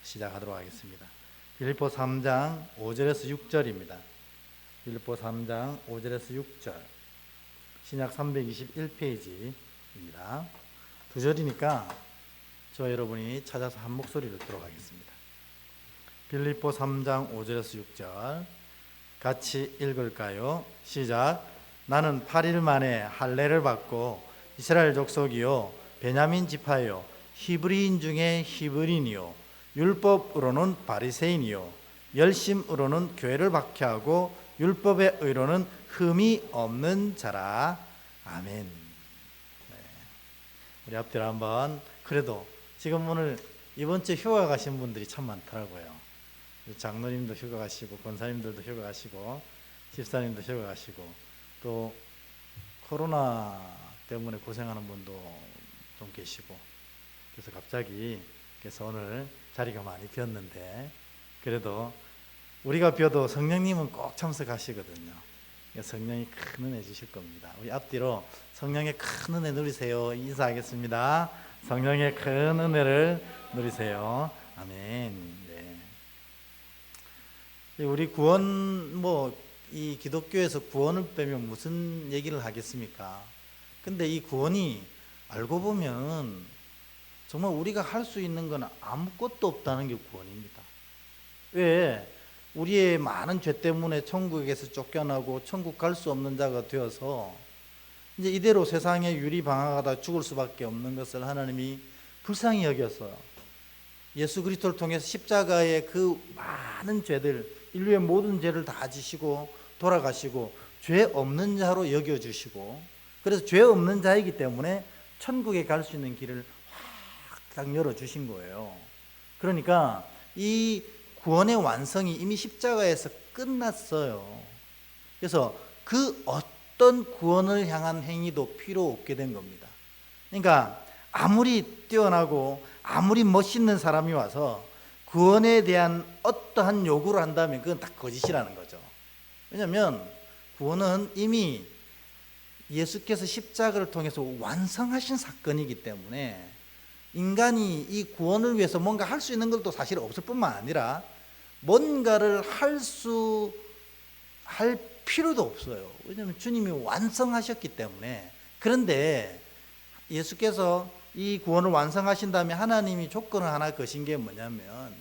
시작하도록 하겠습니다. 빌립보 3장 5절에서 6절입니다. 빌립보 3장 5절에서 6절, 신약 321페이지입니다. 두 절이니까 저와 여러분이 찾아서 한 목소리를 듣도록 하겠습니다. 빌립보 3장 5절에서 6절 같이 읽을까요? 시작. 나는 8일 만에 할례를 받고 이스라엘 족속이요 베냐민 지파요 히브리인 중에 히브리인이요 율법으로는 바리새인이요 열심으로는 교회를 박해하고 율법의 의로는 흠이 없는 자라. 아멘. 네. 우리 앞뒤로 한번. 그래도 지금 오늘 이번 주 휴가 가신 분들이 참 많더라고요. 장로님도 휴가 가시고 권사님들도 휴가 가시고 집사님도 휴가 가시고 또 코로나 때문에 고생하는 분도 좀 계시고 그래서 갑자기 오늘 자리가 많이 비었는데 그래도 우리가 비어도 성령님은 꼭 참석하시거든요. 성령이 큰 은혜 주실 겁니다. 우리 앞뒤로 성령의 큰 은혜 누리세요. 인사하겠습니다. 성령의 큰 은혜를 누리세요. 아멘. 네. 우리 구원 이 기독교에서 구원을 빼면 무슨 얘기를 하겠습니까? 근데 이 구원이 알고 보면 정말 우리가 할 수 있는 건 아무것도 없다는 게 구원입니다. 왜? 우리의 많은 죄 때문에 천국에서 쫓겨나고 천국 갈 수 없는 자가 되어서 이제 이대로 세상에 유리방황하다 죽을 수밖에 없는 것을 하나님이 불쌍히 여겼어요. 예수 그리스도를 통해서 십자가의 그 많은 죄들, 인류의 모든 죄를 다 지시고 돌아가시고 죄 없는 자로 여겨주시고, 그래서 죄 없는 자이기 때문에 천국에 갈 수 있는 길을 딱 열어주신 거예요. 그러니까 이 구원의 완성이 이미 십자가에서 끝났어요. 그래서 그 어떤 구원을 향한 행위도 필요 없게 된 겁니다. 그러니까 아무리 뛰어나고 아무리 멋있는 사람이 와서 구원에 대한 어떠한 요구를 한다면 그건 다 거짓이라는 거죠. 왜냐하면 구원은 이미 예수께서 십자가를 통해서 완성하신 사건이기 때문에 인간이 이 구원을 위해서 뭔가 할 수 있는 것도 사실 없을 뿐만 아니라 뭔가를 할 필요도 없어요. 왜냐하면 주님이 완성하셨기 때문에. 그런데 예수께서 이 구원을 완성하신 다음에 하나님이 조건을 하나 거신 게 뭐냐면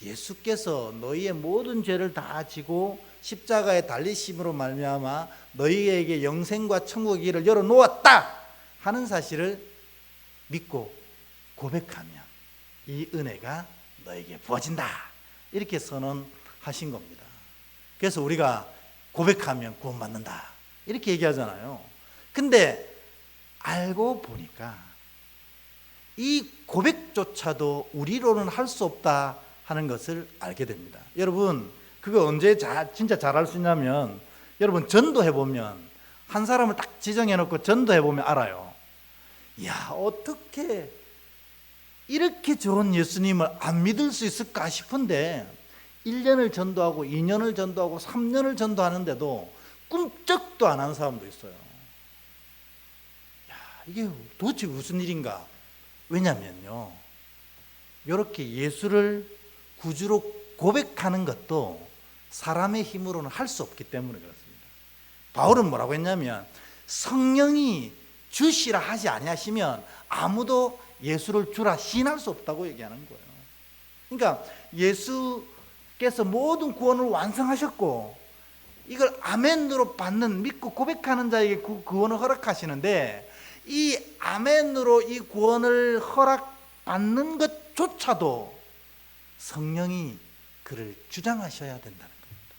예수께서 너희의 모든 죄를 다 지고 십자가에 달리심으로 말미암아 너희에게 영생과 천국의 길을 열어놓았다 하는 사실을 믿고 고백하면 이 은혜가 너에게 부어진다 이렇게 선언하신 겁니다. 그래서 우리가 고백하면 구원받는다 이렇게 얘기하잖아요. 근데 알고 보니까 이 고백조차도 우리로는 할 수 없다 하는 것을 알게 됩니다. 여러분 그거 언제 진짜 잘할 수 있냐면 여러분 전도해보면 한 사람을 딱 지정해놓고 전도해보면 알아요. 이야 어떻게 이렇게 좋은 예수님을 안 믿을 수 있을까 싶은데 1년을 전도하고 2년을 전도하고 3년을 전도하는데도 꿈쩍도 안 하는 사람도 있어요. 야, 이게 도대체 무슨 일인가? 왜냐면요, 이렇게 예수를 구주로 고백하는 것도 사람의 힘으로는 할 수 없기 때문에 그렇습니다. 바울은 뭐라고 했냐면 성령이 주시라 하지 아니하시면 아무도 예수를 주라 시인할 수 없다고 얘기하는 거예요. 그러니까 예수께서 모든 구원을 완성하셨고 이걸 아멘으로 받는, 믿고 고백하는 자에게 구원을 허락하시는데 이 아멘으로 이 구원을 허락받는 것조차도 성령이 그를 주장하셔야 된다는 겁니다.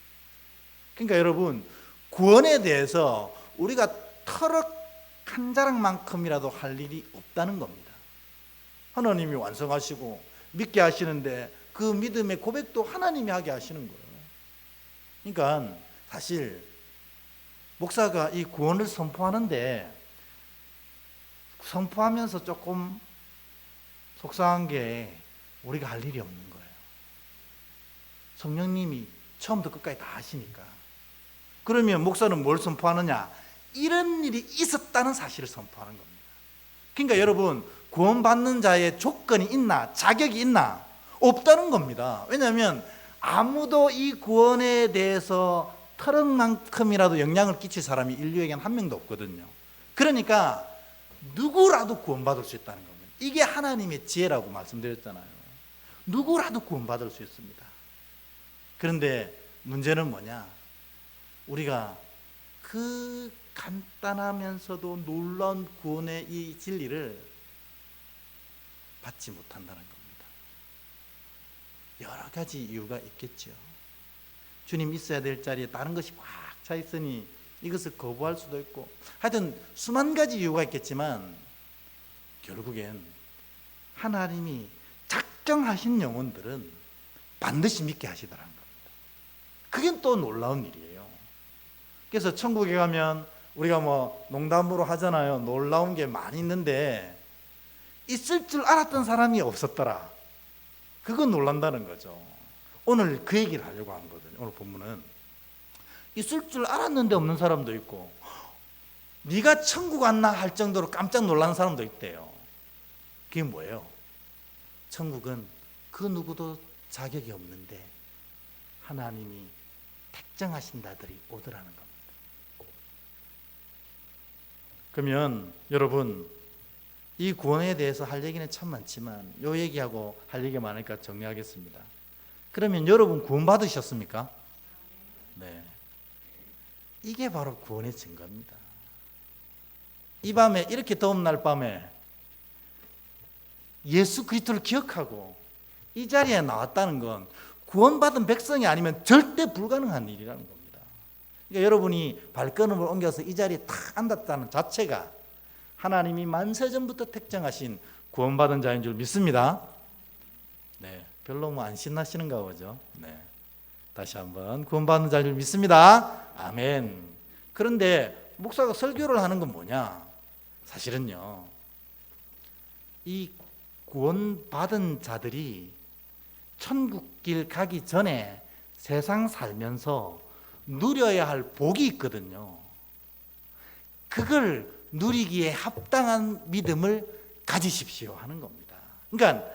그러니까 여러분 구원에 대해서 우리가 털럭 한 자락만큼이라도 할 일이 없다는 겁니다. 하나님이 완성하시고 믿게 하시는데 그 믿음의 고백도 하나님이 하게 하시는 거예요. 그러니까 사실 목사가 이 구원을 선포하는데 선포하면서 조금 속상한 게 우리가 할 일이 없는 거예요. 성령님이 처음부터 끝까지 다 하시니까. 그러면 목사는 뭘 선포하느냐? 이런 일이 있었다는 사실을 선포하는 겁니다. 그러니까 여러분 구원받는 자의 조건이 있나? 자격이 있나? 없다는 겁니다. 왜냐하면 아무도 이 구원에 대해서 털럭만큼이라도 영향을 끼칠 사람이 인류에게는 한 명도 없거든요. 그러니까 누구라도 구원받을 수 있다는 겁니다. 이게 하나님의 지혜라고 말씀드렸잖아요. 누구라도 구원받을 수 있습니다. 그런데 문제는 뭐냐? 우리가 그 간단하면서도 놀라운 구원의 이 진리를 받지 못한다는 겁니다. 여러 가지 이유가 있겠죠. 주님 있어야 될 자리에 다른 것이 꽉 차 있으니 이것을 거부할 수도 있고, 하여튼 수만 가지 이유가 있겠지만 결국엔 하나님이 작정하신 영혼들은 반드시 믿게 하시더라는 겁니다. 그게 또 놀라운 일이에요. 그래서 천국에 가면 우리가 뭐 농담으로 하잖아요. 놀라운 게 많이 있는데 있을 줄 알았던 사람이 없었더라. 그건 놀란다는 거죠. 오늘 그 얘기를 하려고 하는 거거든요. 오늘 본문은 있을 줄 알았는데 없는 사람도 있고, 네가 천국 왔나 할 정도로 깜짝 놀라는 사람도 있대요. 그게 뭐예요? 천국은 그 누구도 자격이 없는데 하나님이 택정하신 자들이 오더라는 겁니다. 그러면 여러분, 이 구원에 대해서 할 얘기는 참 많지만 이 얘기하고 할 얘기가 많으니까 정리하겠습니다. 그러면 여러분 구원 받으셨습니까? 네. 이게 바로 구원의 증거입니다. 이 밤에, 이렇게 더운 날 밤에 예수 그리스도를 기억하고 이 자리에 나왔다는 건 구원받은 백성이 아니면 절대 불가능한 일이라는 겁니다. 그러니까 여러분이 발걸음을 옮겨서 이 자리에 탁 앉았다는 자체가 하나님이 만세전부터 택정하신 구원받은 자인 줄 믿습니다. 네, 별로 뭐 안 신나시는가 보죠. 네, 다시 한번 구원받은 자인 줄 믿습니다. 아멘. 그런데 목사가 설교를 하는 건 뭐냐? 사실은요, 이 구원받은 자들이 천국길 가기 전에 세상 살면서 누려야 할 복이 있거든요. 그걸 누리기에 합당한 믿음을 가지십시오 하는 겁니다. 그러니까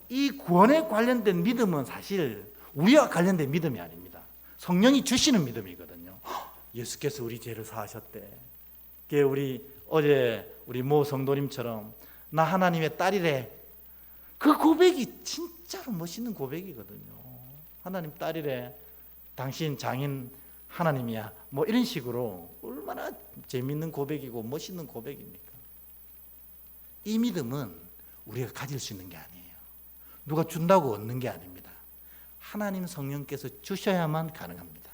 이 구원에 관련된 믿음은 사실 우리와 관련된 믿음이 아닙니다. 성령이 주시는 믿음이거든요. 예수께서 우리 죄를 사하셨대. 우리 어제 우리 모 성도님처럼 나 하나님의 딸이래. 그 고백이 진짜로 멋있는 고백이거든요. 하나님 딸이래. 당신 장인 하나님이야. 뭐 이런 식으로 얼마나 재밌는 고백이고 멋있는 고백입니까? 이 믿음은 우리가 가질 수 있는 게 아니에요. 누가 준다고 얻는 게 아닙니다. 하나님 성령께서 주셔야만 가능합니다.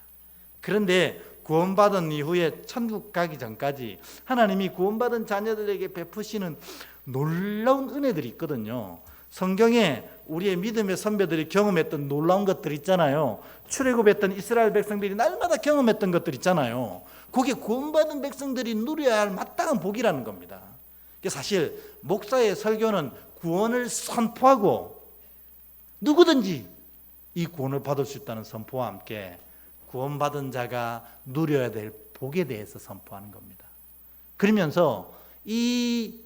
그런데 구원받은 이후에 천국 가기 전까지 하나님이 구원받은 자녀들에게 베푸시는 놀라운 은혜들이 있거든요. 성경에 우리의 믿음의 선배들이 경험했던 놀라운 것들 있잖아요. 출애굽했던 이스라엘 백성들이 날마다 경험했던 것들 있잖아요. 그게 구원받은 백성들이 누려야 할 마땅한 복이라는 겁니다. 사실 목사의 설교는 구원을 선포하고 누구든지 이 구원을 받을 수 있다는 선포와 함께 구원받은 자가 누려야 될 복에 대해서 선포하는 겁니다. 그러면서 이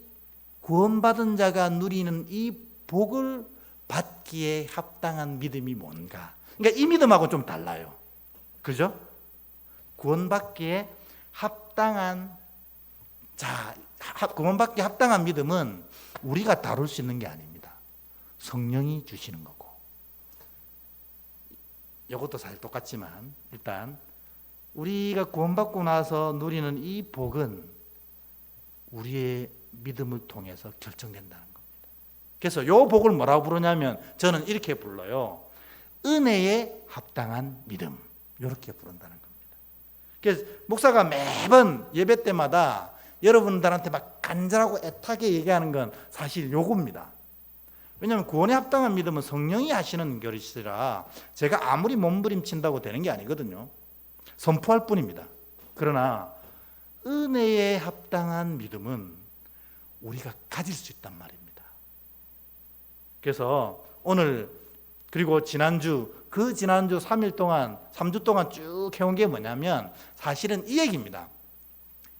구원받은 자가 누리는 이 복을 받기에 합당한 믿음이 뭔가. 그러니까 이 믿음하고 좀 달라요. 그죠? 구원받기에 합당한 구원받기에 합당한 믿음은 우리가 다룰 수 있는 게 아닙니다. 성령이 주시는 거고. 이것도 사실 똑같지만 일단 우리가 구원받고 나서 누리는 이 복은 우리의 믿음을 통해서 결정된다는 겁니다. 그래서 이 복을 뭐라고 부르냐면 저는 이렇게 불러요. 은혜에 합당한 믿음. 이렇게 부른다는 겁니다. 그래서 목사가 매번 예배 때마다 여러분들한테 막 간절하고 애타게 얘기하는 건 사실 요겁니다. 왜냐하면 구원에 합당한 믿음은 성령이 하시는 것이라 제가 아무리 몸부림친다고 되는 게 아니거든요. 선포할 뿐입니다. 그러나 은혜에 합당한 믿음은 우리가 가질 수 있단 말입니다. 그래서 오늘 그리고 지난주 3일 동안 3주 동안 쭉 해온 게 뭐냐면 사실은 이 얘기입니다.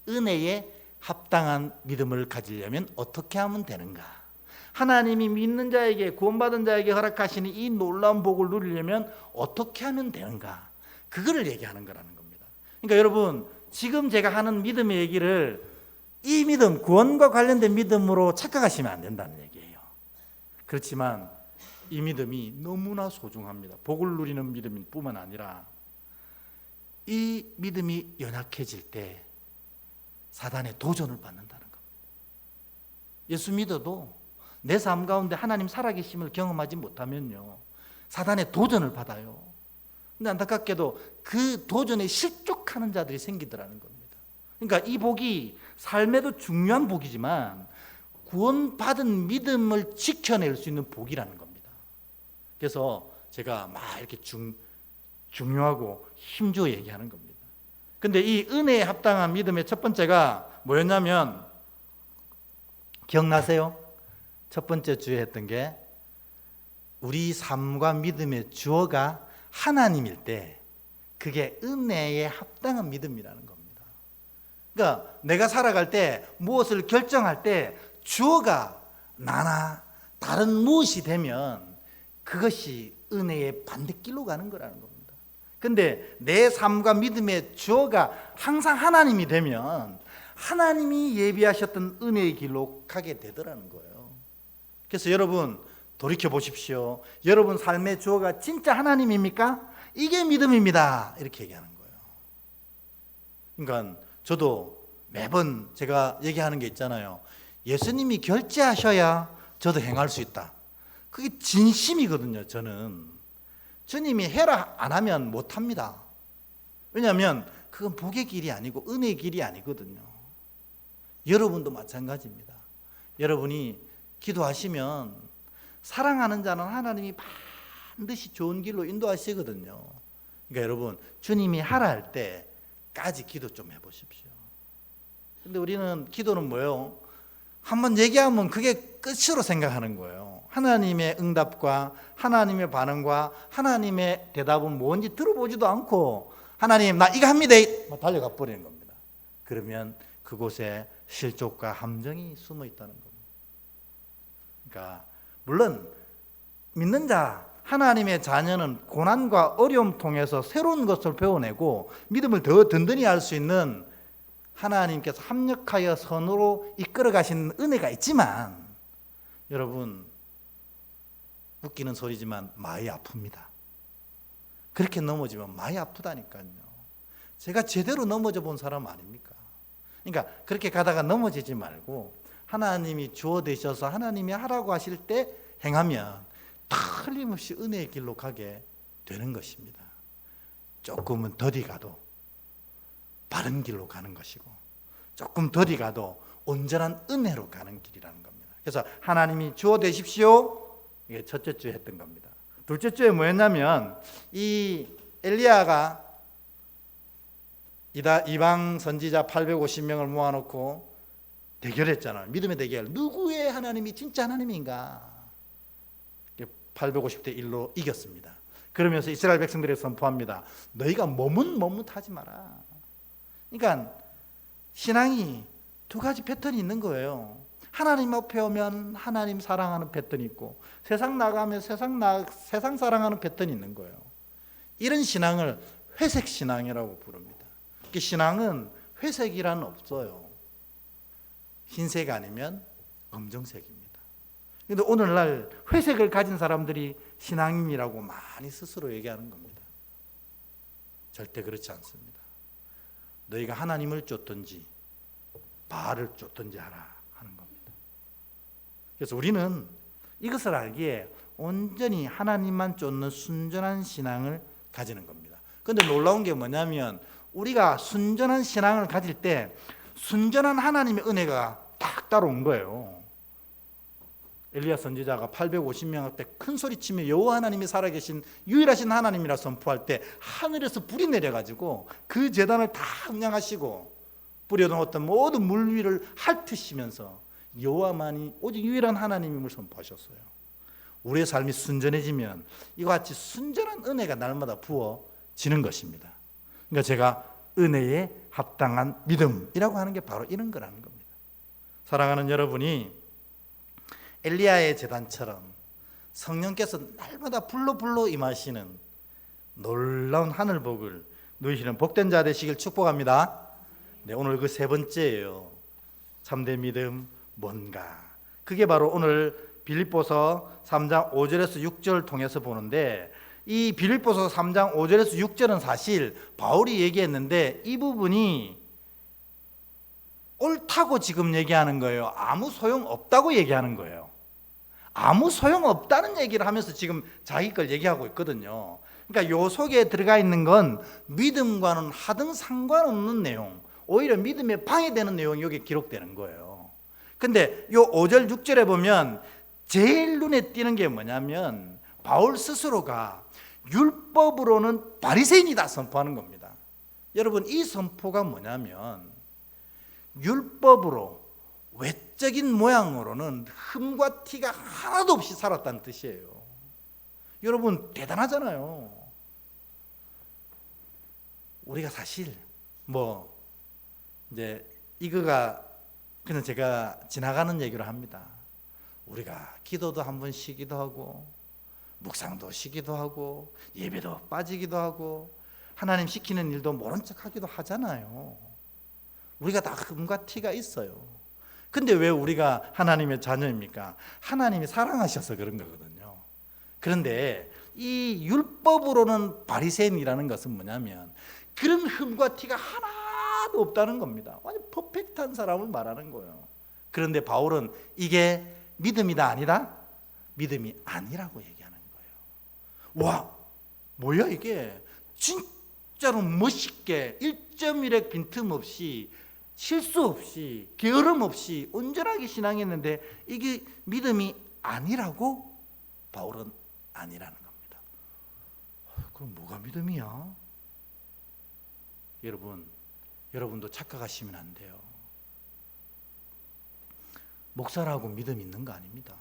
은혜에 합당한 믿음을 가지려면 어떻게 하면 되는가? 하나님이 믿는 자에게, 구원받은 자에게 허락하시는 이 놀라운 복을 누리려면 어떻게 하면 되는가, 그거를 얘기하는 거라는 겁니다. 그러니까 여러분, 지금 제가 하는 믿음의 얘기를 이 믿음, 구원과 관련된 믿음으로 착각하시면 안 된다는 얘기예요. 그렇지만 이 믿음이 너무나 소중합니다. 복을 누리는 믿음일 뿐만 아니라 이 믿음이 연약해질 때 사단의 도전을 받는다는 겁니다. 예수 믿어도 내 삶 가운데 하나님 살아계심을 경험하지 못하면요, 사단의 도전을 받아요. 근데 안타깝게도 그 도전에 실족하는 자들이 생기더라는 겁니다. 그러니까 이 복이 삶에도 중요한 복이지만 구원받은 믿음을 지켜낼 수 있는 복이라는 겁니다. 그래서 제가 막 이렇게 중요하고 힘주어 얘기하는 겁니다. 근데 이 은혜에 합당한 믿음의 첫 번째가 뭐였냐면, 기억나세요? 첫 번째 주에 했던 게, 우리 삶과 믿음의 주어가 하나님일 때 그게 은혜에 합당한 믿음이라는 겁니다. 그러니까 내가 살아갈 때, 무엇을 결정할 때 주어가 나나 다른 무엇이 되면 그것이 은혜의 반대길로 가는 거라는 겁니다. 근데 내 삶과 믿음의 주어가 항상 하나님이 되면 하나님이 예비하셨던 은혜의 길로 가게 되더라는 거예요. 그래서 여러분, 돌이켜 보십시오. 여러분 삶의 주어가 진짜 하나님입니까? 이게 믿음입니다. 이렇게 얘기하는 거예요. 그러니까 저도 매번 제가 얘기하는 게 있잖아요. 예수님이 결제하셔야 저도 행할 수 있다. 그게 진심이거든요. 저는 주님이 해라 안 하면 못합니다. 왜냐하면 그건 복의 길이 아니고 은혜의 길이 아니거든요. 여러분도 마찬가지입니다. 여러분이 기도하시면 사랑하는 자는 하나님이 반드시 좋은 길로 인도하시거든요. 그러니까 여러분, 주님이 하라 할 때까지 기도 좀 해보십시오. 근데 우리는 기도는 뭐예요? 한번 얘기하면 그게 끝으로 생각하는 거예요. 하나님의 응답과 하나님의 반응과 하나님의 대답은 뭔지 들어보지도 않고, 하나님 나 이거 합니다, 달려가 버리는 겁니다. 그러면 그곳에 실족과 함정이 숨어 있다는 겁니다. 그러니까 물론 믿는 자, 하나님의 자녀는 고난과 어려움 통해서 새로운 것을 배워내고 믿음을 더 든든히 할 수 있는 하나님께서 합력하여 선으로 이끌어 가시는 은혜가 있지만, 여러분, 웃기는 소리지만 많이 아픕니다. 그렇게 넘어지면 많이 아프다니까요. 제가 제대로 넘어져 본 사람 아닙니까? 그러니까 그렇게 가다가 넘어지지 말고 하나님이 주어 되셔서 하나님이 하라고 하실 때 행하면 틀림없이 은혜의 길로 가게 되는 것입니다. 조금은 더디 가도 바른 길로 가는 것이고, 조금 더디 가도 온전한 은혜로 가는 길이라는 겁니다. 그래서 하나님이 주어 되십시오, 이게 첫째 주에 했던 겁니다. 둘째 주에 뭐였냐면, 이 엘리야가 이방 선지자 850명을 모아놓고 대결했잖아요. 믿음의 대결. 누구의 하나님이 진짜 하나님인가? 850대 1로 이겼습니다. 그러면서 이스라엘 백성들에게 선포합니다. 너희가 머뭇머뭇하지 마라. 그러니까 신앙이 두 가지 패턴이 있는 거예요. 하나님 앞에 오면 하나님 사랑하는 패턴이 있고, 세상 나가면 세상 사랑하는 패턴이 있는 거예요. 이런 신앙을 회색 신앙이라고 부릅니다. 신앙은 회색이란 없어요. 흰색 아니면 검정색입니다. 그런데 오늘날 회색을 가진 사람들이 신앙인이라고 많이 스스로 얘기하는 겁니다. 절대 그렇지 않습니다. 너희가 하나님을 쫓든지 바알을 쫓든지 하라 하는 겁니다. 그래서 우리는 이것을 알기에 온전히 하나님만 쫓는 순전한 신앙을 가지는 겁니다. 그런데 놀라운 게 뭐냐면, 우리가 순전한 신앙을 가질 때 순전한 하나님의 은혜가 딱 따라온 거예요. 엘리야 선지자가 850명한테 큰 소리치며 여호와 하나님이 살아계신 유일하신 하나님이라 선포할 때 하늘에서 불이 내려가지고 그 제단을 다 음양하시고 뿌려놓았던 모든 물 위를 핥으시면서 여호와만이 오직 유일한 하나님임을 선포하셨어요. 우리의 삶이 순전해지면 이와 같이 순전한 은혜가 날마다 부어지는 것입니다. 그러니까 제가 은혜에 합당한 믿음이라고 하는 게 바로 이런 거라는 겁니다. 사랑하는 여러분이 엘리야의 제단처럼 성령께서 날마다 불로 임하시는 놀라운 하늘복을 누리시는 복된 자 되시길 축복합니다. 네, 오늘 그 세 번째예요. 참된 믿음 뭔가. 그게 바로 오늘 빌립보서 3장 5절에서 6절 통해서 보는데, 이 빌립보서 3장 5절에서 6절은 사실 바울이 얘기했는데 이 부분이 옳다고 지금 얘기하는 거예요? 아무 소용 없다고 얘기하는 거예요? 아무 소용 없다는 얘기를 하면서 지금 자기 걸 얘기하고 있거든요. 그러니까 요 속에 들어가 있는 건 믿음과는 하등 상관없는 내용, 오히려 믿음에 방해되는 내용이 여기 기록되는 거예요. 근데 요 5절 6절에 보면 제일 눈에 띄는 게 뭐냐면 바울 스스로가 율법으로는 바리새인이다 선포하는 겁니다. 여러분, 이 선포가 뭐냐면 율법으로 외적인 모양으로는 흠과 티가 하나도 없이 살았다는 뜻이에요. 여러분, 대단하잖아요. 우리가 사실 이제 이거가 그냥 제가 지나가는 얘기로 합니다. 우리가 기도도 한번 쉬기도 하고 묵상도 쉬기도 하고 예배도 빠지기도 하고 하나님 시키는 일도 모른 척 하기도 하잖아요. 우리가 다 흠과 티가 있어요. 근데 왜 우리가 하나님의 자녀입니까? 하나님이 사랑하셔서 그런 거거든요. 그런데 이 율법으로는 바리새인이라는 것은 뭐냐면 그런 흠과 티가 하나도 없다는 겁니다. 완전 퍼펙트한 사람을 말하는 거예요. 그런데 바울은 이게 믿음이다 아니다? 믿음이 아니라고 얘기하는 거예요. 와, 뭐야 이게? 진짜로 멋있게 1.1의 빈틈없이 실수 없이 게으름 없이 온전하게 신앙했는데 이게 믿음이 아니라고? 바울은 아니라는 겁니다. 그럼 뭐가 믿음이야? 여러분도 착각하시면 안 돼요. 목사라고 믿음 있는 거 아닙니다.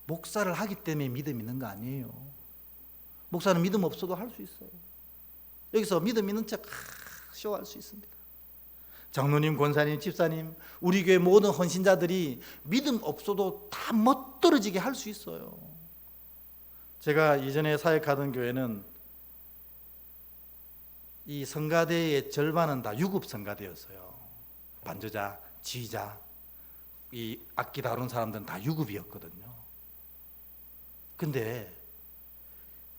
목사를 하기 때문에 믿음 있는 거 아니에요. 목사는 믿음 없어도 할 수 있어요. 여기서 믿음 있는 척 쇼할 수 있습니다. 장로님, 권사님, 집사님, 우리 교회 모든 헌신자들이 믿음 없어도 다 멋들어지게 할 수 있어요. 제가 이전에 사역하던 교회는 이 성가대의 절반은 다 유급 성가대였어요. 반주자, 지휘자, 이 악기 다룬 사람들은 다 유급이었거든요. 근데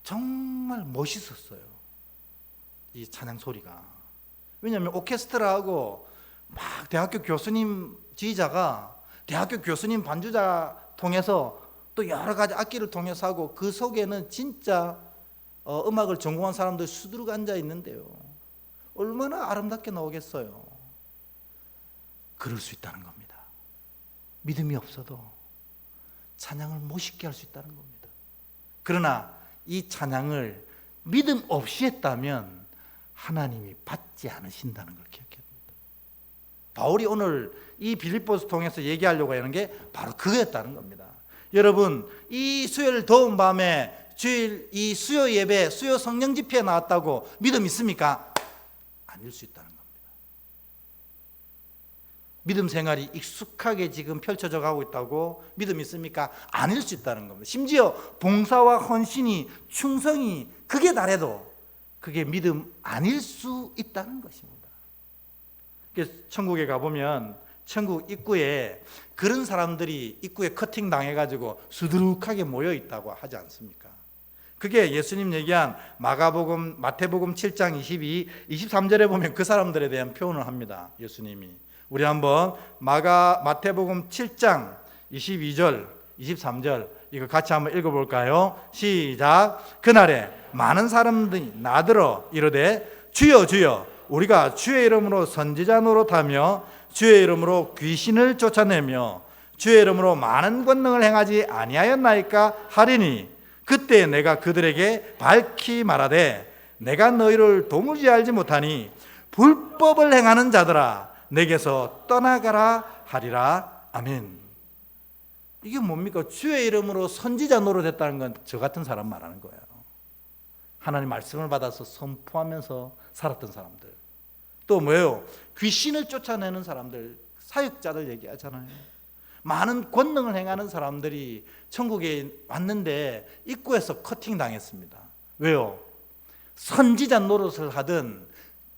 정말 멋있었어요, 이 찬양 소리가. 왜냐하면 오케스트라하고 막 대학교 교수님 지휘자가 대학교 교수님 반주자 통해서 또 여러 가지 악기를 통해서 하고 그 속에는 진짜 음악을 전공한 사람들 수두룩 앉아 있는데요. 얼마나 아름답게 나오겠어요. 그럴 수 있다는 겁니다. 믿음이 없어도 찬양을 멋있게 할 수 있다는 겁니다. 그러나 이 찬양을 믿음 없이 했다면 하나님이 받지 않으신다는 걸 기억해야 됩니다. 바울이 오늘 이 빌립보서 통해서 얘기하려고 하는 게 바로 그거였다는 겁니다. 여러분, 이 수요일 더운 밤에 주일 이 수요 예배, 수요 성령 집회에 나왔다고 믿음 있습니까? 아닐 수 있다는 겁니다. 믿음 생활이 익숙하게 지금 펼쳐져 가고 있다고 믿음 있습니까? 아닐 수 있다는 겁니다. 심지어 봉사와 헌신이, 충성이 그게 다래도 그게 믿음 아닐 수 있다는 것입니다. 그래서 천국에 가보면 천국 입구에 그런 사람들이 입구에 커팅 당해가지고 수두룩하게 모여 있다고 하지 않습니까? 그게 예수님 얘기한 마태복음 7장 22, 23절에 보면 그 사람들에 대한 표현을 합니다. 예수님이. 우리 한번 마태복음 7장 22절, 23절 이거 같이 한번 읽어볼까요? 시작. 그날에 많은 사람들이 나더러 이르되 주여 주여 우리가 주의 이름으로 선지자 노릇하며 주의 이름으로 귀신을 쫓아내며 주의 이름으로 많은 권능을 행하지 아니하였나이까 하리니 그때 내가 그들에게 밝히 말하되 내가 너희를 도무지 알지 못하니 불법을 행하는 자들아 내게서 떠나가라 하리라. 아멘. 이게 뭡니까? 주의 이름으로 선지자 노릇했다는 건 저 같은 사람 말하는 거예요. 하나님 말씀을 받아서 선포하면서 살았던 사람들. 또 뭐예요? 귀신을 쫓아내는 사람들, 사역자들 얘기하잖아요. 많은 권능을 행하는 사람들이 천국에 왔는데 입구에서 커팅 당했습니다. 왜요? 선지자 노릇을 하든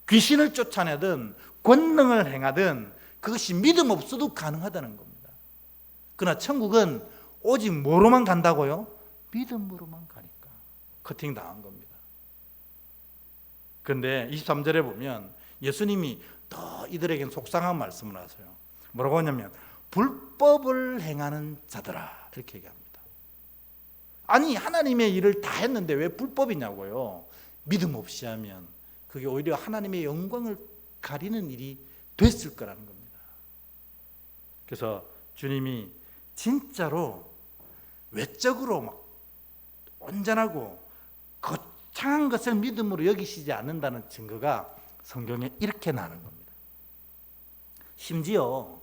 귀신을 쫓아내든 권능을 행하든 그것이 믿음 없어도 가능하다는 겁니다. 그러나 천국은 오직 뭐로만 간다고요? 믿음으로만 가니까 커팅 당한 겁니다. 그런데 23절에 보면 예수님이 더 이들에겐 속상한 말씀을 하세요. 뭐라고 하냐면 불법을 행하는 자들아, 이렇게 얘기합니다. 아니, 하나님의 일을 다 했는데 왜 불법이냐고요. 믿음 없이 하면 그게 오히려 하나님의 영광을 가리는 일이 됐을 거라는 겁니다. 그래서 주님이 진짜로 외적으로 막 온전하고 거창한 것을 믿음으로 여기시지 않는다는 증거가 성경에 이렇게 나는 겁니다. 심지어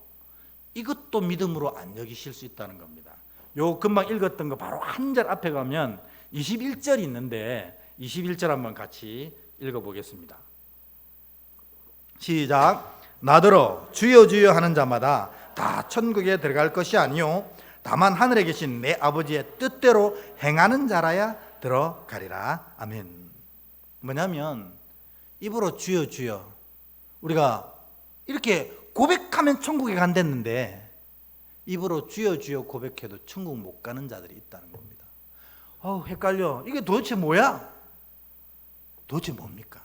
이것도 믿음으로 안 여기실 수 있다는 겁니다. 요 금방 읽었던 거 바로 한 절 앞에 가면 21절이 있는데 21절 한번 같이 읽어보겠습니다. 시작. 나더러 주여 주여 하는 자마다 다 천국에 들어갈 것이 아니요 다만 하늘에 계신 내 아버지의 뜻대로 행하는 자라야 들어가리라. 아멘. 뭐냐면 입으로 주여 주여, 우리가 이렇게 고백하면 천국에 간댔는데 입으로 주여 주여 고백해도 천국 못 가는 자들이 있다는 겁니다. 헷갈려. 이게 도대체 뭐야? 도대체 뭡니까?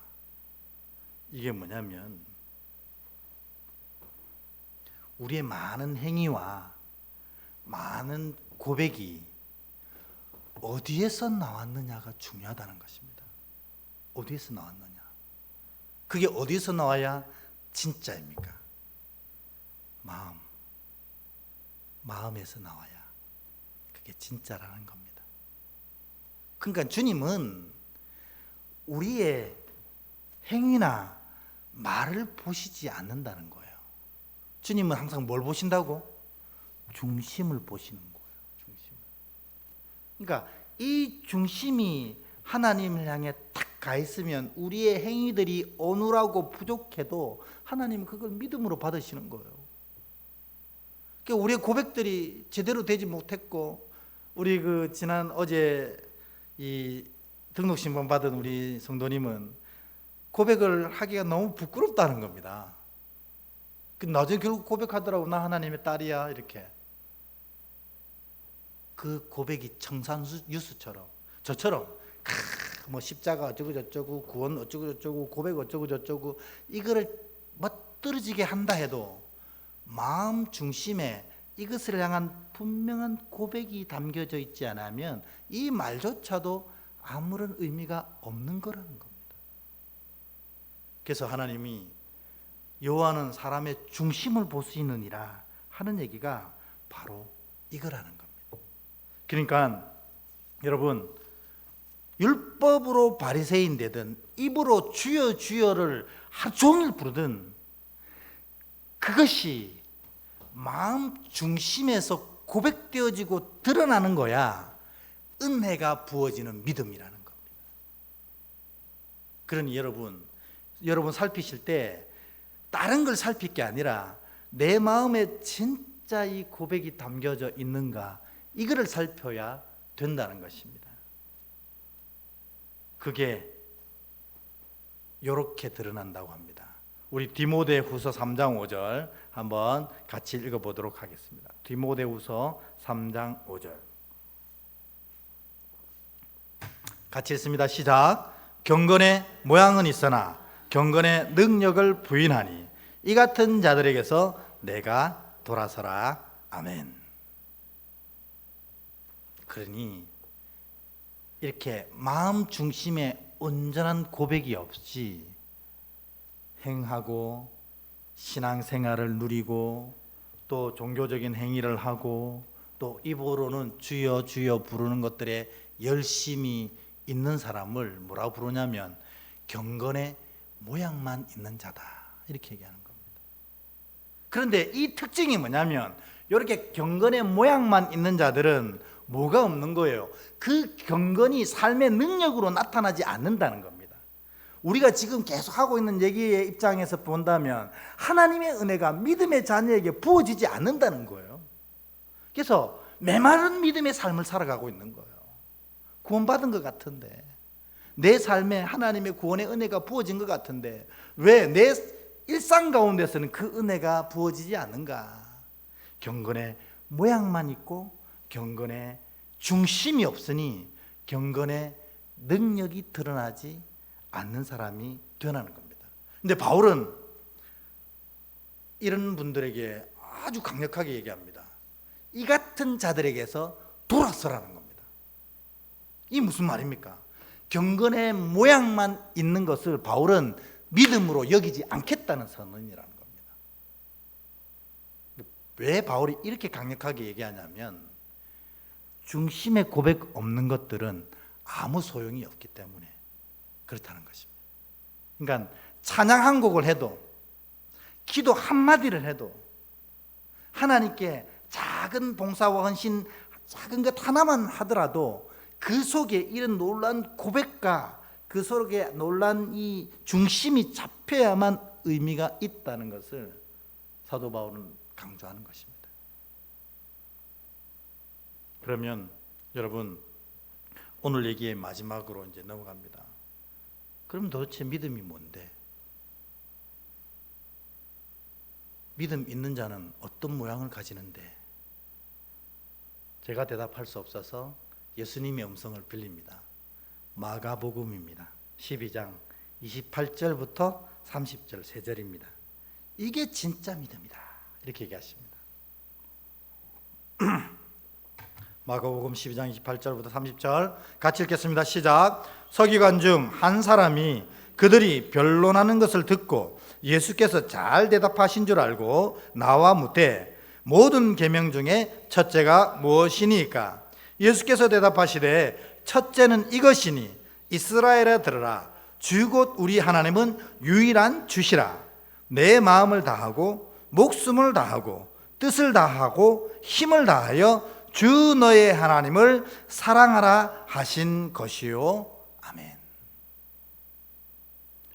이게 뭐냐면 우리의 많은 행위와 많은 고백이 어디에서 나왔느냐가 중요하다는 것입니다. 어디에서 나왔느냐? 그게 어디서 나와야 진짜입니까? 마음에서 나와야 그게 진짜라는 겁니다. 그러니까 주님은 우리의 행위나 말을 보시지 않는다는 거예요. 주님은 항상 뭘 보신다고? 중심을 보시는 거예요. 중심을. 그러니까 이 중심이 하나님을 향해 딱 가 있으면 우리의 행위들이 어눌하고 부족해도 하나님은 그걸 믿음으로 받으시는 거예요. 그러니까 우리의 고백들이 제대로 되지 못했고, 우리 지난 어제 이 등록 신분 받은 우리 성도님은 고백을 하기가 너무 부끄럽다는 겁니다. 나중에 결국 고백하더라고. 나 하나님의 딸이야, 이렇게. 그 고백이 청산유수처럼, 저처럼 뭐 십자가 어쩌고 저쩌고, 구원 어쩌고 저쩌고, 고백 어쩌고 저쩌고, 이거를 멋들어지게 한다 해도 마음 중심에 이것을 향한 분명한 고백이 담겨져 있지 않으면 이 말조차도 아무런 의미가 없는 거라는 겁니다. 그래서 하나님이 여호와는 사람의 중심을 보시느니라 하는 얘기가 바로 이거라는 겁니다. 그러니까 여러분, 율법으로 바리새인 되든 입으로 주여 주여를 하루 종일 부르든 그것이 마음 중심에서 고백되어지고 드러나는 거야 은혜가 부어지는 믿음이라는 겁니다. 그러니 여러분 살피실 때 다른 걸 살필 게 아니라 내 마음에 진짜 이 고백이 담겨져 있는가, 이거를 살펴야 된다는 것입니다. 그게 이렇게 드러난다고 합니다. 우리 디모데후서 3장 5절 한번 같이 읽어보도록 하겠습니다. 디모데후서 3장 5절 같이 읽습니다. 시작. 경건의 모양은 있으나 경건의 능력을 부인하니 이 같은 자들에게서 내가 돌아서라. 아멘. 그러니 이렇게 마음 중심에 온전한 고백이 없이 행하고 신앙생활을 누리고 또 종교적인 행위를 하고 또 입으로는 주여 주여 부르는 것들에 열심히 있는 사람을 뭐라고 부르냐면 경건의 모양만 있는 자다, 이렇게 얘기하는 겁니다. 그런데 이 특징이 뭐냐면 이렇게 경건의 모양만 있는 자들은 뭐가 없는 거예요? 그 경건이 삶의 능력으로 나타나지 않는다는 겁니다. 우리가 지금 계속 하고 있는 얘기의 입장에서 본다면 하나님의 은혜가 믿음의 자녀에게 부어지지 않는다는 거예요. 그래서 메마른 믿음의 삶을 살아가고 있는 거예요. 구원받은 것 같은데, 내 삶에 하나님의 구원의 은혜가 부어진 것 같은데 왜 내 일상 가운데서는 그 은혜가 부어지지 않는가? 경건의 모양만 있고 경건의 중심이 없으니 경건의 능력이 드러나지 않는 사람이 되어나는 겁니다. 근데 바울은 이런 분들에게 아주 강력하게 얘기합니다. 이 같은 자들에게서 돌아서라는 겁니다. 이 무슨 말입니까? 경건의 모양만 있는 것을 바울은 믿음으로 여기지 않겠다는 선언이라는 겁니다. 왜 바울이 이렇게 강력하게 얘기하냐면 중심의 고백 없는 것들은 아무 소용이 없기 때문에 그렇다는 것입니다. 그러니까 찬양 한 곡을 해도, 기도 한마디를 해도, 하나님께 작은 봉사와 헌신, 작은 것 하나만 하더라도 그 속에 이런 놀라운 고백과 그 속에 놀라운 이 중심이 잡혀야만 의미가 있다는 것을 사도 바울은 강조하는 것입니다. 그러면 여러분, 오늘 얘기의 마지막으로 이제 넘어갑니다. 그럼 도대체 믿음이 뭔데? 믿음 있는 자는 어떤 모양을 가지는데? 제가 대답할 수 없어서 예수님의 음성을 빌립니다. 마가복음입니다. 12장 28절부터 30절 세 절입니다. 이게 진짜 믿음이다, 이렇게 얘기하십니다. 마가복음 12장 28절부터 30절 같이 읽겠습니다. 시작. 서기관 중 한 사람이 그들이 변론하는 것을 듣고 예수께서 잘 대답하신 줄 알고 나와 묻되 모든 계명 중에 첫째가 무엇이니까? 예수께서 대답하시되 첫째는 이것이니 이스라엘아 들으라. 주 곧 우리 하나님은 유일한 주시라. 내 마음을 다하고 목숨을 다하고 뜻을 다하고 힘을 다하여 주 너의 하나님을 사랑하라 하신 것이요. 아멘.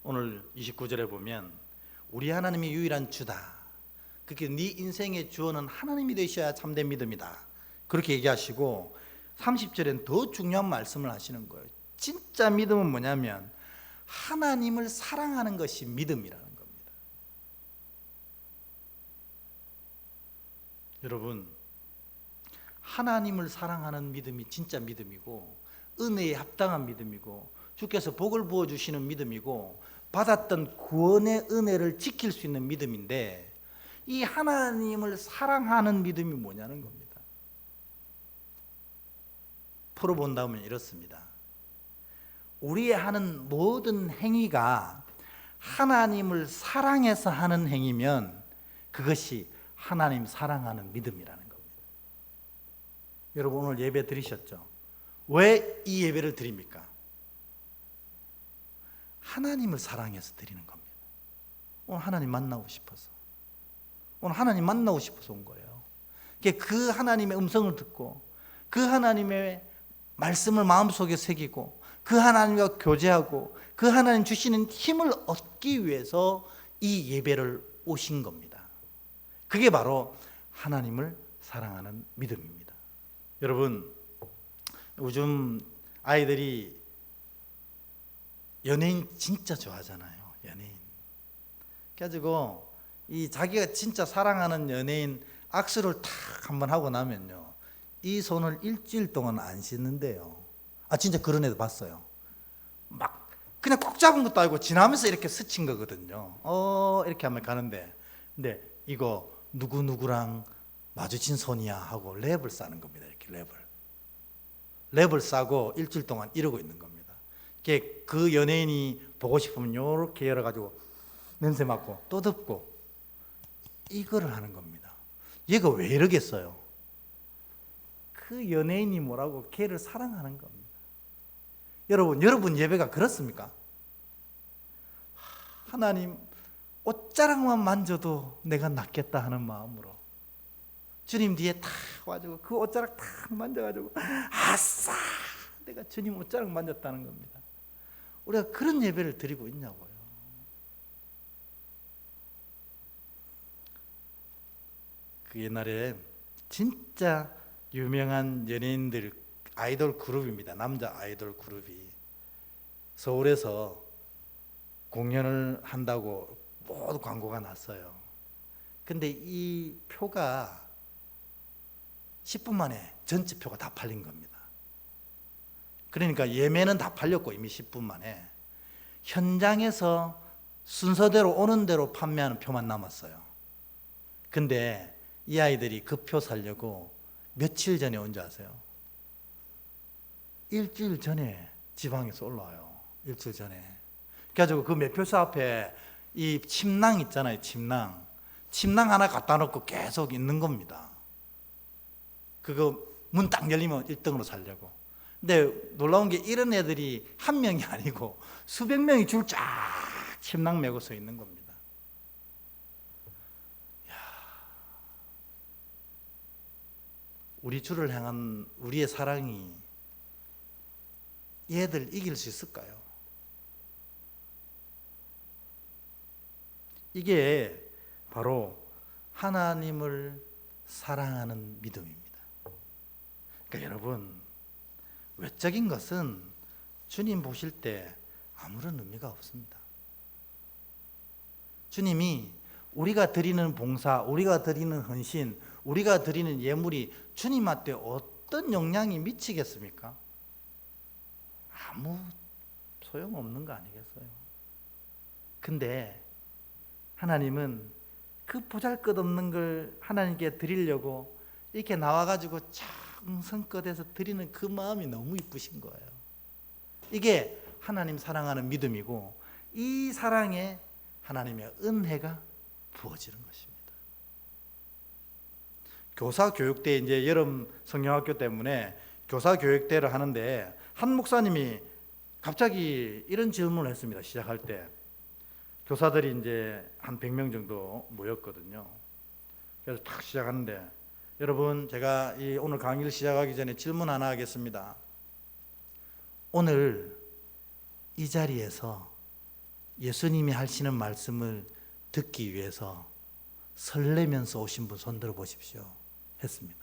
오늘 29절에 보면 우리 하나님이 유일한 주다. 그렇게 네 인생의 주어는 하나님이 되셔야 참된 믿음이다, 그렇게 얘기하시고 30절엔 더 중요한 말씀을 하시는 거예요. 진짜 믿음은 뭐냐면 하나님을 사랑하는 것이 믿음이라는 겁니다. 여러분, 하나님을 사랑하는 믿음이 진짜 믿음이고 은혜에 합당한 믿음이고 주께서 복을 부어주시는 믿음이고 받았던 구원의 은혜를 지킬 수 있는 믿음인데, 이 하나님을 사랑하는 믿음이 뭐냐는 겁니다. 풀어본다면 이렇습니다. 우리의 하는 모든 행위가 하나님을 사랑해서 하는 행위면 그것이 하나님 사랑하는 믿음이라는 겁니다. 여러분, 오늘 예배 드리셨죠? 왜 이 예배를 드립니까? 하나님을 사랑해서 드리는 겁니다. 오늘 하나님 만나고 싶어서, 오늘 하나님 만나고 싶어서 온 거예요. 그 하나님의 음성을 듣고 그 하나님의 말씀을 마음속에 새기고 그 하나님과 교제하고 그 하나님 주시는 힘을 얻기 위해서 이 예배를 오신 겁니다. 그게 바로 하나님을 사랑하는 믿음입니다. 여러분, 요즘 아이들이 연예인 진짜 좋아하잖아요. 연예인. 그래가지고 이 자기가 진짜 사랑하는 연예인 악수를 탁 한번 하고 나면요, 이 손을 일주일 동안 안 씻는데요. 진짜 그런 애도 봤어요. 막 그냥 꼭 잡은 것도 아니고 지나면서 이렇게 스친 거거든요. 이렇게 하면 가는데, 근데 이거 누구누구랑 마주친 손이야 하고 랩을 싸는 겁니다. 이렇게 랩을 싸고 일주일 동안 이러고 있는 겁니다. 그 연예인이 보고 싶으면 이렇게 열어가지고 냄새 맡고 또 덮고 이거를 하는 겁니다. 얘가 왜 이러겠어요? 그 연예인이 뭐라고 걔를 사랑하는 겁니다. 여러분 예배가 그렇습니까? 하나님, 옷자락만 만져도 내가 낫겠다 하는 마음으로 주님 뒤에 탁 와가지고 그 옷자락 탁 만져가지고 아싸, 내가 주님 옷자락 만졌다는 겁니다. 우리가 그런 예배를 드리고 있냐고요. 그 옛날에 진짜 유명한 연예인들 아이돌 그룹입니다. 남자 아이돌 그룹이 서울에서 공연을 한다고 모두 광고가 났어요. 근데 이 표가 10분 만에 전체 표가 다 팔린 겁니다. 그러니까 예매는 다 팔렸고 이미 10분 만에 현장에서 순서대로 오는 대로 판매하는 표만 남았어요. 근데 이 아이들이 그 표 사려고 며칠 전에 온 줄 아세요? 일주일 전에 지방에서 올라와요. 일주일 전에. 그래가지고 그 매표소 앞에 이 침낭 있잖아요. 침낭 하나 갖다 놓고 계속 있는 겁니다. 그거 문 딱 열리면 1등으로 살려고. 근데 놀라운 게 이런 애들이 한 명이 아니고 수백 명이 줄 쫙 침낭 메고 서 있는 겁니다. 야, 우리 주를 향한 우리의 사랑이 얘들 이길 수 있을까요? 이게 바로 하나님을 사랑하는 믿음입니다. 그러니까 여러분, 외적인 것은 주님 보실 때 아무런 의미가 없습니다. 주님이 우리가 드리는 봉사, 우리가 드리는 헌신, 우리가 드리는 예물이 주님한테 어떤 영향이 미치겠습니까? 아무 소용없는 거 아니겠어요? 근데 하나님은 그 보잘것없는 걸 하나님께 드리려고 이렇게 나와가지고 정성껏해서 드리는 그 마음이 너무 이쁘신 거예요. 이게 하나님 사랑하는 믿음이고, 이 사랑에 하나님의 은혜가 부어지는 것입니다. 교사 교육대, 이제 여름 성경학교 때문에 교사 교육대를 하는데 한 목사님이 갑자기 이런 질문을 했습니다. 시작할 때 교사들이 이제 한 100명 정도 모였거든요. 그래서 딱 시작하는데, 여러분, 제가 오늘 강의를 시작하기 전에 질문 하나 하겠습니다. 오늘 이 자리에서 예수님이 하시는 말씀을 듣기 위해서 설레면서 오신 분 손 들어 보십시오 했습니다.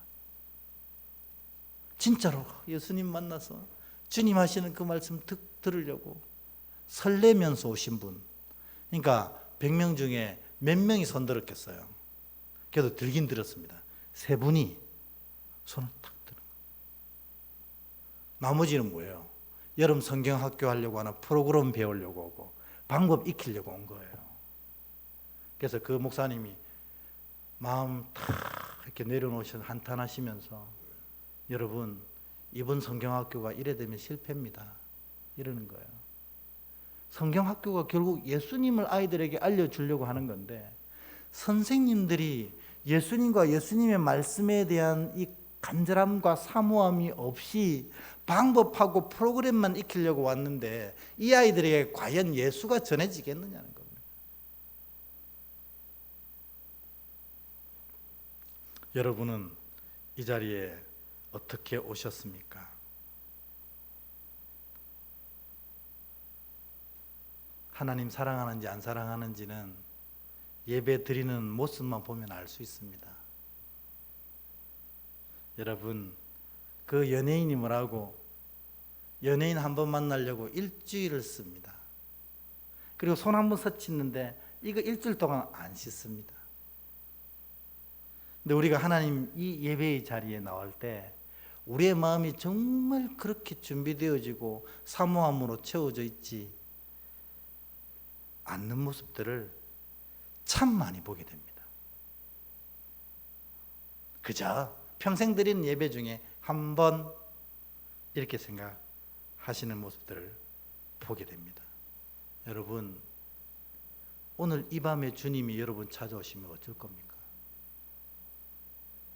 진짜로 예수님 만나서 주님 하시는 그 말씀 들으려고 설레면서 오신 분, 그러니까 100명 중에 몇 명이 손 들었겠어요? 그래도 들긴 들었습니다. 3분이 손을 탁 드는 거예요. 나머지는 뭐예요? 여름 성경학교 하려고 하나 프로그램 배우려고 오고 방법 익히려고 온 거예요. 그래서 그 목사님이 마음 탁 이렇게 내려놓으셔서 한탄하시면서, 여러분, 이번 성경학교가 이래 되면 실패입니다, 이러는 거예요. 성경학교가 결국 예수님을 아이들에게 알려주려고 하는 건데, 선생님들이 예수님과 예수님의 말씀에 대한 이 간절함과 사모함이 없이 방법하고 프로그램만 익히려고 왔는데 이 아이들에게 과연 예수가 전해지겠느냐는 겁니다. 여러분은 이 자리에 어떻게 오셨습니까? 하나님 사랑하는지 안 사랑하는지는 예배 드리는 모습만 보면 알 수 있습니다. 여러분, 그 연예인이 뭐라고? 연예인 한 번 만나려고 일주일을 씁니다. 그리고 손 한 번 서치는데 이거 일주일 동안 안 씻습니다. 근데 우리가 하나님 이 예배의 자리에 나올 때 우리의 마음이 정말 그렇게 준비되어지고 사모함으로 채워져 있지 않는 모습들을 참 많이 보게 됩니다. 그저 평생 드리는 예배 중에 한 번 이렇게 생각하시는 모습들을 보게 됩니다. 여러분, 오늘 이 밤에 주님이 여러분 찾아오시면 어쩔 겁니까?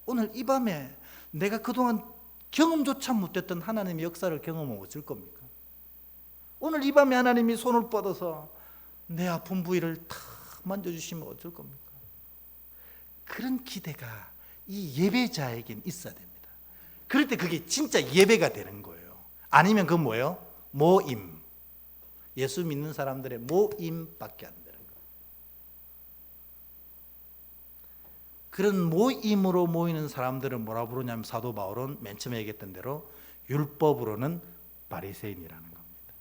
오늘 이 밤에 내가 그동안 경험조차 못했던 하나님의 역사를 경험하면 어쩔 겁니까? 오늘 이 밤에 하나님이 손을 뻗어서 내 아픈 부위를 탁 만져주시면 어쩔 겁니까? 그런 기대가 이 예배자에겐 있어야 됩니다. 그럴 때 그게 진짜 예배가 되는 거예요. 아니면 그건 뭐예요? 모임. 예수 믿는 사람들의 모임밖에 안 되는 거예요. 그런 모임으로 모이는 사람들을 뭐라 부르냐면 사도 바울은 맨 처음에 얘기했던 대로 율법으로는 바리새인이라는 겁니다.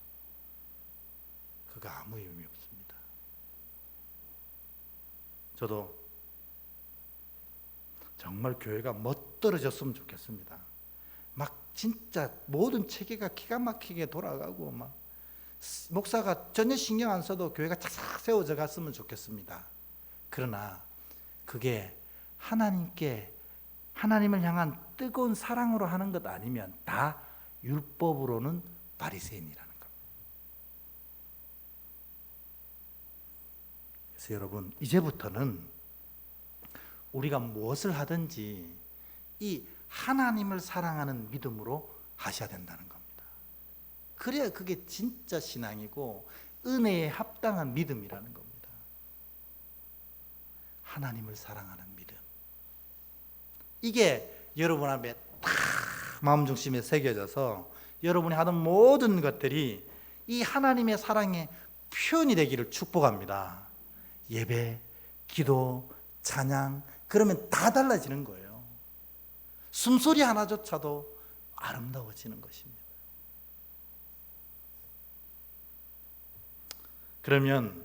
그거 아무 의미 없습니다. 저도 정말 교회가 멋들어졌으면 좋겠습니다. 막 진짜 모든 체계가 기가 막히게 돌아가고 막 목사가 전혀 신경 안 써도 교회가 착착 세워져 갔으면 좋겠습니다. 그러나 그게 하나님을 향한 뜨거운 사랑으로 하는 것 아니면 다 율법으로는 바리새인이라는 겁니다. 그래서 여러분, 이제부터는 우리가 무엇을 하든지 이 하나님을 사랑하는 믿음으로 하셔야 된다는 겁니다. 그래야 그게 진짜 신앙이고 은혜에 합당한 믿음이라는 겁니다. 하나님을 사랑하는 믿음. 이게 여러분 앞에 딱 마음 중심에 새겨져서 여러분이 하는 모든 것들이 이 하나님의 사랑의 표현이 되기를 축복합니다. 예배, 기도, 찬양, 그러면 다 달라지는 거예요. 숨소리 하나조차도 아름다워지는 것입니다. 그러면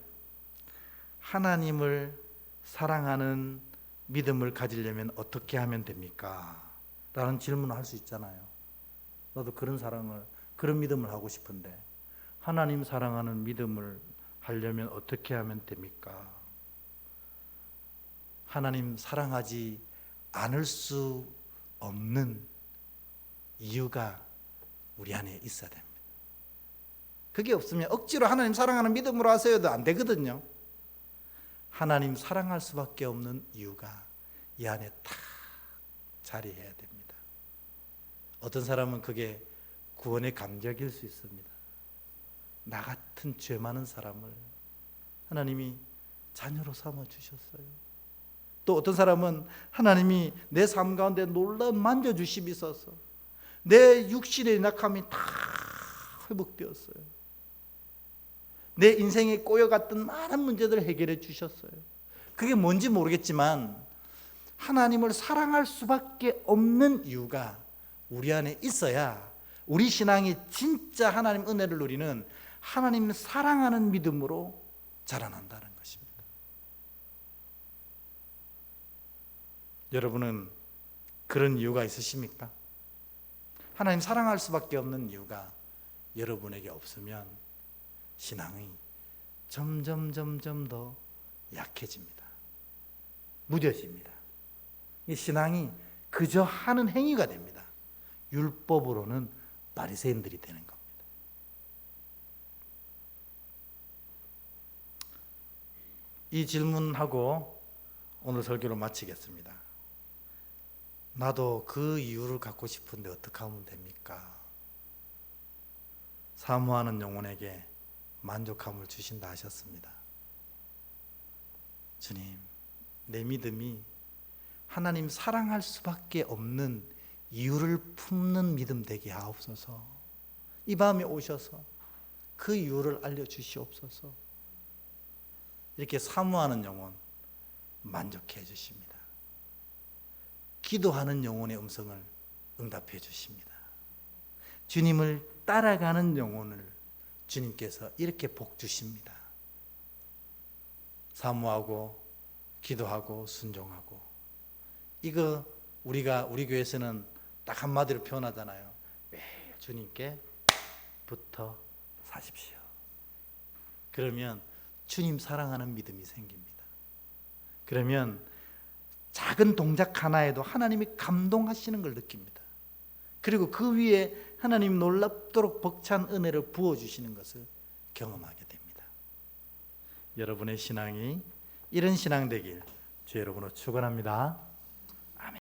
하나님을 사랑하는 믿음을 가지려면 어떻게 하면 됩니까? 라는 질문을 할 수 있잖아요. 나도 그런 믿음을 하고 싶은데 하나님 사랑하는 믿음을 하려면 어떻게 하면 됩니까? 하나님 사랑하지 않을 수 없는 이유가 우리 안에 있어야 됩니다. 그게 없으면 억지로 하나님 사랑하는 믿음으로 하세요도 안 되거든요. 하나님 사랑할 수밖에 없는 이유가 이 안에 딱 자리해야 됩니다. 어떤 사람은 그게 구원의 감격일 수 있습니다. 나 같은 죄 많은 사람을 하나님이 자녀로 삼아 주셨어요. 또 어떤 사람은 하나님이 내 삶 가운데 놀라운 만져주심이 있어서 내 육신의 낙함이 다 회복되었어요. 내 인생에 꼬여갔던 많은 문제들을 해결해 주셨어요. 그게 뭔지 모르겠지만 하나님을 사랑할 수밖에 없는 이유가 우리 안에 있어야 우리 신앙이 진짜 하나님 은혜를 누리는 하나님 사랑하는 믿음으로 자라난다는 것입니다. 여러분은 그런 이유가 있으십니까? 하나님 사랑할 수밖에 없는 이유가 여러분에게 없으면 신앙이 점점 더 약해집니다. 무뎌집니다. 이 신앙이 그저 하는 행위가 됩니다. 율법으로는 바리새인들이 되는 겁니다. 이 질문하고 오늘 설교를 마치겠습니다. 나도 그 이유를 갖고 싶은데 어떻게 하면 됩니까? 사모하는 영혼에게 만족함을 주신다 하셨습니다. 주님, 내 믿음이 하나님 사랑할 수밖에 없는 이유를 품는 믿음 되게 하옵소서. 이 밤에 오셔서 그 이유를 알려주시옵소서. 이렇게 사모하는 영혼 만족해 주십니다. 기도하는 영혼의 음성을 응답해 주십니다. 주님을 따라가는 영혼을 주님께서 이렇게 복 주십니다. 사모하고 기도하고 순종하고. 이거 우리 교회에서는 딱 한마디로 표현하잖아요. 매일 주님께 붙어 사십시오. 그러면 주님 사랑하는 믿음이 생깁니다. 그러면 작은 동작 하나에도 하나님이 감동하시는 걸 느낍니다. 그리고 그 위에 하나님 놀랍도록 벅찬 은혜를 부어주시는 것을 경험하게 됩니다. 여러분의 신앙이 이런 신앙 되길 주 여러분으로 축원합니다.